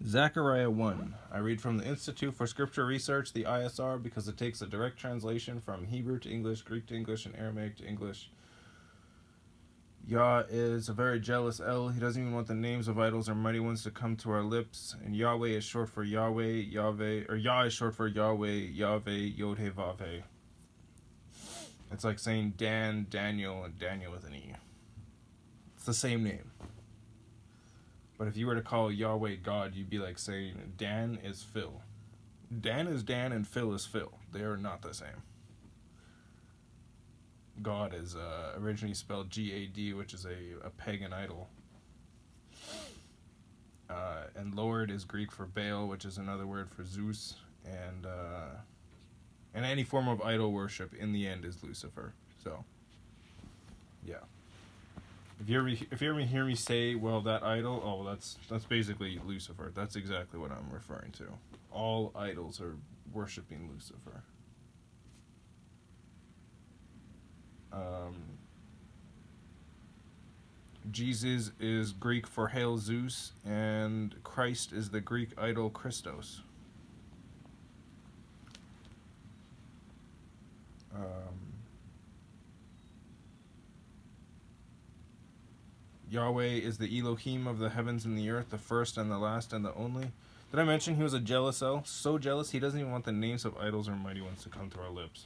Zechariah 1. I read from the Institute for Scripture Research, the ISR, because it takes a direct translation from Hebrew to English, Greek to English, and Aramaic to English. Yah is a very jealous El. He doesn't even want the names of idols or mighty ones to come to our lips. And Yahweh is short for Yahweh, Yahweh, or Yah is short for Yahweh, Yahweh, Yod-He, Vav-He. It's like saying Dan, Daniel, and Daniel with an E. It's the same name. But if you were to call Yahweh God, you'd be like saying Dan is Phil. Dan is Dan and Phil is Phil. They are not the same. God is originally spelled G-A-D, which is a pagan idol. And Lord is Greek for Baal, which is another word for Zeus. And any form of idol worship in the end is Lucifer. So, yeah. If you ever hear me say, well, that idol, oh, that's basically Lucifer. That's exactly what I'm referring to. All idols are worshiping Lucifer. Jesus is Greek for Hail Zeus, and Christ is the Greek idol Christos. Yahweh is the Elohim of the heavens and the earth, the first and the last and the only. Did I mention he was a jealous El? So jealous he doesn't even want the names of idols or mighty ones to come to our lips.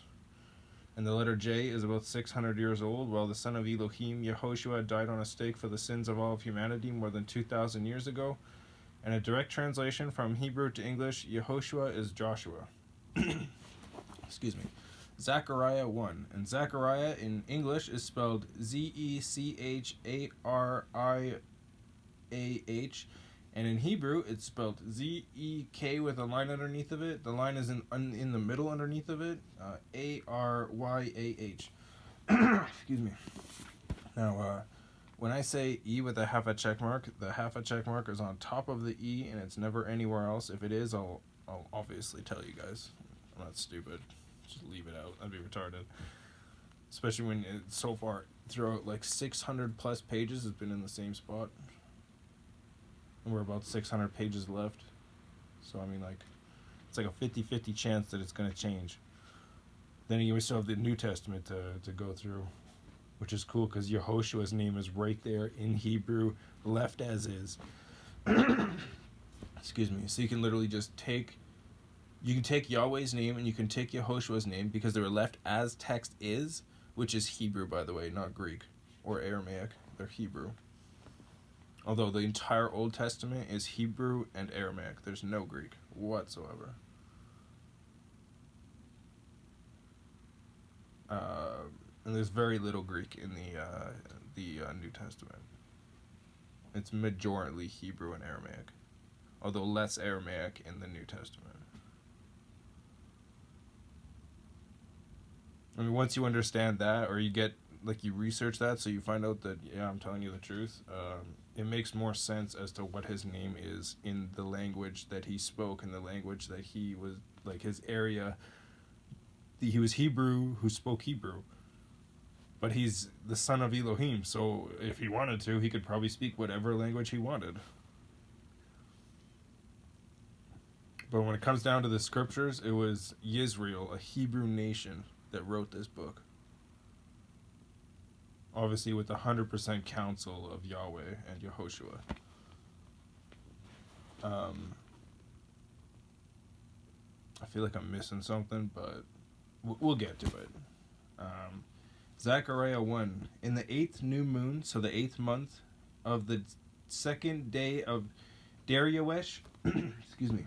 And the letter J is about 600 years old, while the son of Elohim, Yehoshua, died on a stake for the sins of all of humanity more than 2,000 years ago. And a direct translation from Hebrew to English, Yehoshua is Joshua. Excuse me. Zechariah 1. And Zechariah in English is spelled Z-E-C-H-A-R-I-A-H. And in Hebrew, it's spelled Z-E-K with a line underneath of it. The line is in the middle underneath of it. A-R-Y-A-H. Excuse me. Now, when I say E with a half a check mark, the half a check mark is on top of the E, and it's never anywhere else. If it is, I'll obviously tell you guys. I'm not stupid. Just leave it out. That'd be retarded. Especially when so far throughout like 600 plus pages has been in the same spot. And we're about 600 pages left. So I mean, like, it's like a 50-50 chance that it's going to change. Then you still have the New Testament to go through, which is cool because Yehoshua's name is right there in Hebrew, left as is. Excuse me. So you can literally just take Yahweh's name and you can take Yehoshua's name because they were left as text is, which is Hebrew, by the way, not Greek or Aramaic. They're Hebrew. Although the entire Old Testament is Hebrew and Aramaic. There's no Greek whatsoever. And there's very little Greek in the New Testament. It's majorly Hebrew and Aramaic, although less Aramaic in the New Testament. I mean, once you understand that, or you get, like, you research that, so you find out that, yeah, I'm telling you the truth, it makes more sense as to what his name is in the language that he spoke, in the language that he was, like, his area. He was Hebrew who spoke Hebrew. But he's the son of Elohim, so if he wanted to, he could probably speak whatever language he wanted. But when it comes down to the scriptures, it was Yisrael, a Hebrew nation, that wrote this book. Obviously with the 100% counsel of Yahweh and Yehoshua. I feel like I'm missing something, but we'll get to it. Zechariah 1. In the 8th new moon, so the 8th month of the 2nd day of Dariawesh, excuse me,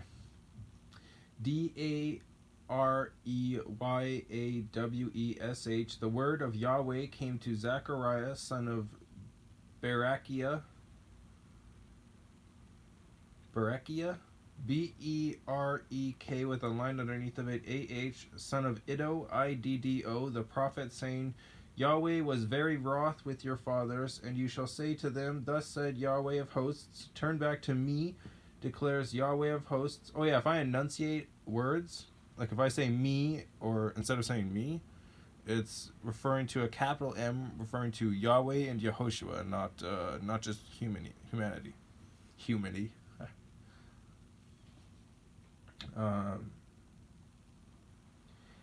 Dareywawesh, the word of Yahweh came to Zechariah, son of Berechiah, B-E-R-E-K with a line underneath of it, A-H, son of Iddo, I-D-D-O, the prophet, saying, Yahweh was very wroth with your fathers, and you shall say to them, thus said Yahweh of hosts, turn back to me, declares Yahweh of hosts. Oh yeah, if I enunciate words, like if I say me, or instead of saying me, it's referring to a capital M, referring to Yahweh and Yehoshua, not just humanity.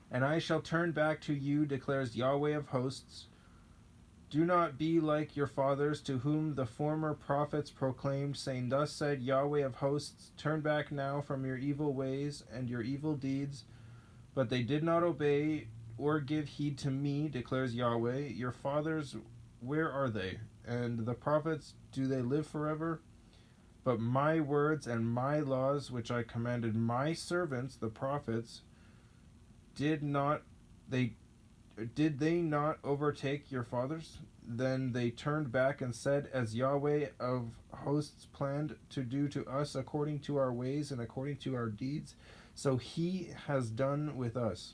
And I shall turn back to you, declares Yahweh of hosts. Do not be like your fathers, to whom the former prophets proclaimed, saying, Thus said Yahweh of hosts, turn back now from your evil ways and your evil deeds. But they did not obey or give heed to me, declares Yahweh. Your fathers, where are they? And the prophets, do they live forever? But my words and my laws, which I commanded my servants, the prophets, did they not overtake your fathers? Then they turned back and said, As Yahweh of hosts planned to do to us according to our ways and according to our deeds, so he has done with us.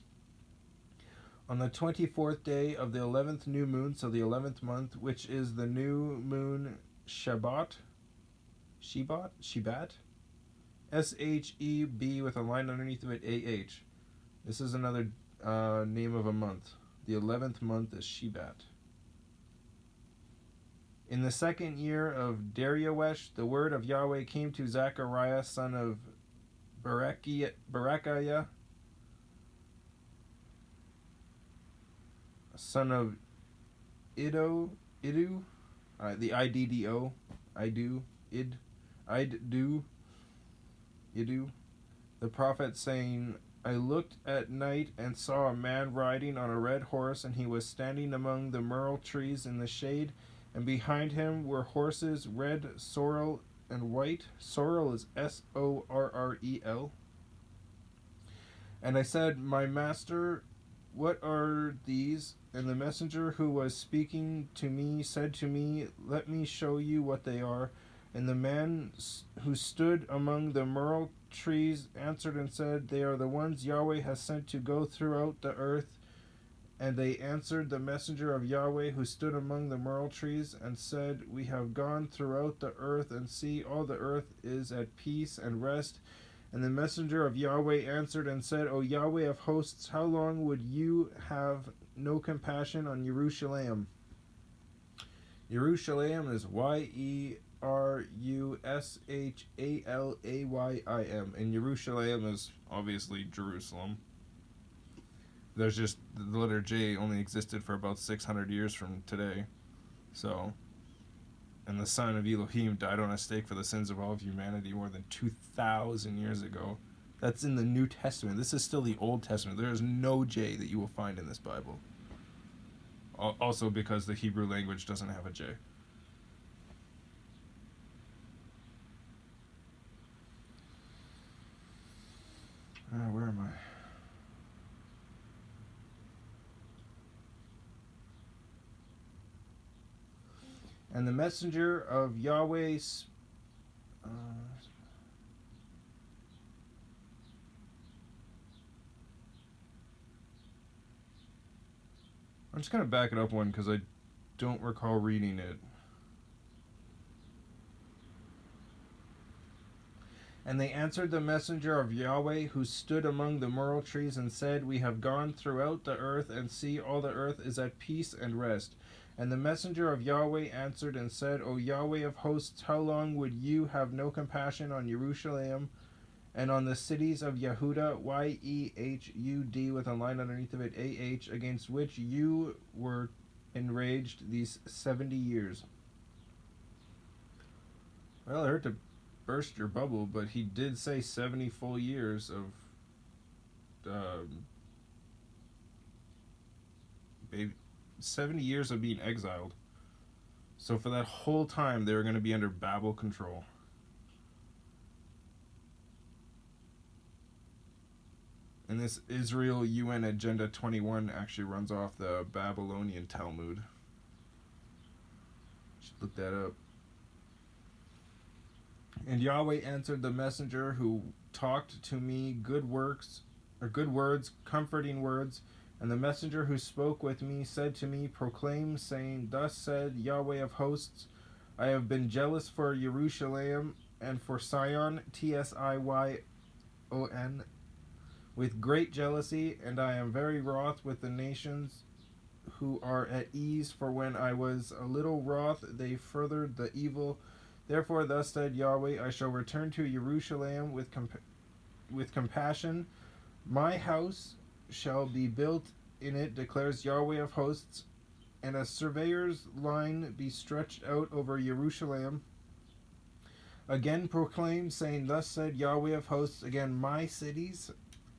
On the 24th day of the 11th new moon, so the 11th month, which is the new moon Shebat, Sheb, with a line underneath of it, AH. This is another name of a month. The 11th month is Shebat. In the second year of Darius, the word of Yahweh came to Zechariah, son of Berechiah, son of Iddo, the Iddo, Iddu, the prophet, saying, I looked at night and saw a man riding on a red horse, and he was standing among the myrtle trees in the shade, and behind him were horses, red, sorrel, and white. Sorrel is Sorrel. And I said, My master, what are these? And the messenger who was speaking to me said to me, Let me show you what they are. And the man who stood among the myrtle trees answered and said, They are the ones Yahweh has sent to go throughout the earth. And they answered the messenger of Yahweh who stood among the myrtle trees and said, We have gone throughout the earth, and see, all the earth is at peace and rest. And the messenger of Yahweh answered and said, O Yahweh of hosts, how long would you have no compassion on Jerusalem? Jerusalem is Yerushalaym, and Jerusalem is obviously Jerusalem. There's just the letter J only existed for about 600 years from today. So, and the son of Elohim died on a stake for the sins of all of humanity more than 2,000 years ago. That's in the New Testament. This is still the Old Testament. There is no J that you will find in this Bible. Also because the Hebrew language doesn't have a J. Where am I? And the messenger of Yahweh's I'm just going to back it up one because I don't recall reading it. And they answered the messenger of Yahweh who stood among the myrtle trees and said, We have gone throughout the earth, and see, all the earth is at peace and rest. And the messenger of Yahweh answered and said, O Yahweh of hosts, how long would you have no compassion on Jerusalem and on the cities of Yehuda, Yehud, with a line underneath of it, AH, against which you were enraged these 70 years? Well, I heard to burst your bubble, but he did say 70 full years of 70 years of being exiled. So for that whole time, they were going to be under Babel control. And this Israel UN Agenda 21 actually runs off the Babylonian Talmud. Should look that up. And Yahweh answered the messenger who talked to me good words, comforting words. And the messenger who spoke with me said to me, Proclaim, saying, Thus said Yahweh of hosts, I have been jealous for Jerusalem and for Sion, Sion, with great jealousy, and I am very wroth with the nations who are at ease, for when I was a little wroth, they furthered the evil. Therefore thus said Yahweh, I shall return to Jerusalem with with compassion. My house shall be built in it, declares Yahweh of hosts, and a surveyor's line be stretched out over Jerusalem. Again proclaim, saying, Thus said Yahweh of hosts, again my cities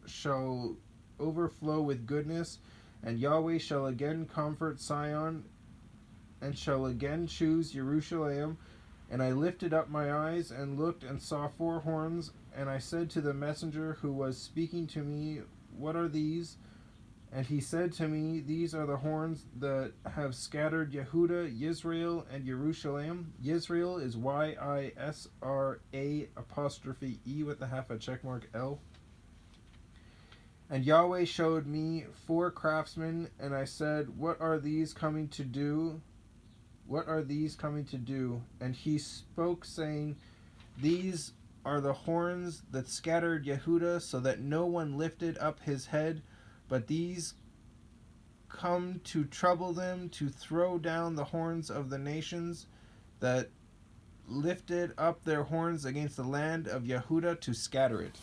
shall overflow with goodness, and Yahweh shall again comfort Sion, and shall again choose Jerusalem. And I lifted up my eyes and looked and saw 4 horns, and I said to the messenger who was speaking to me, What are these? And he said to me, These are the horns that have scattered Yehuda, Yisrael, and Jerusalem. Yisrael is YISRA''E with a half a checkmark L. And Yahweh showed me 4 craftsmen, and I said, What are these coming to do? What are these coming to do? And he spoke, saying, These are the horns that scattered Yehuda, so that no one lifted up his head, but these come to trouble them, to throw down the horns of the nations that lifted up their horns against the land of Yehuda, to scatter it.